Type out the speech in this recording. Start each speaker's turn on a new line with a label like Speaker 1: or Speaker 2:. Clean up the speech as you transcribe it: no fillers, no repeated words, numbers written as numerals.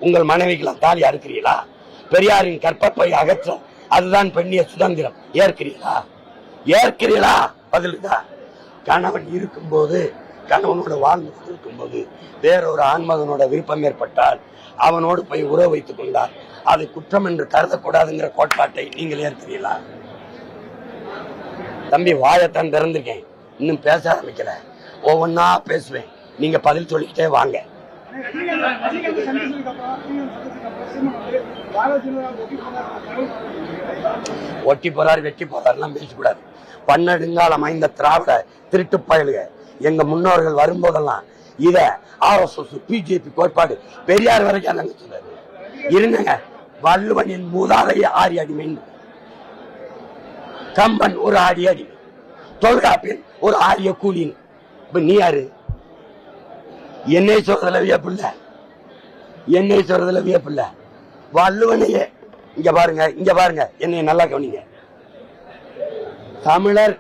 Speaker 1: உங்கள் மனைவிக்கெல்லாம் தாலி அறுக்கிறீங்களா? பெரியாரின் கற்பப்பை அகற்ற அதுதான் பெண்ணிய சுதந்திரம். ஏற்கிறீங்களா? பதில்தான். கணவன் இருக்கும்போது, கணவனோட வாழ்ந்து இருக்கும்போது வேறொரு ஆண்மகனோட விருப்பம் ஏற்பட்டால் அவனோடு போய் உறவு வைத்துக் கொண்டால் அது குற்றம் என்று கருதக்கூடாதுங்கிற கோட்பாட்டை நீங்கள் ஏற்கிறீங்களா? தம்பி, வாயத்தான் திறந்திருக்கேன், இன்னும் பேச ஆரம்பிக்கல. ஒவ்வொன்னா பேசுவேன், நீங்க பதில் சொல்லிக்கிட்டே வாங்க. ஒட்டி போறாரு வெட்டி போறாருலாம் பேசக்கூடாது. பன்னெடுங்காலம் ஐந்த திராவிட திருட்டு பயலுக எங்க முன்னோர்கள் வரும்போதெல்லாம் இத RSS பிஜேபி கோட்பாடு பெரியார் வரைக்கும் சொன்னாரு. இருங்க, வள்ளுவனின் மூதாதைய ஆரி அடிமை, கம்பன் ஒரு ஆடி அடிமை, தொல்காப்பியன் ஒரு ஆரிய கூலின். இப்ப நீ யாரு? என்னை சொல்றதுல வியப்பில்ல, வள்ளுவனையே. இங்க பாருங்க, என்னை நல்லா கவனிங்க. தமிழர்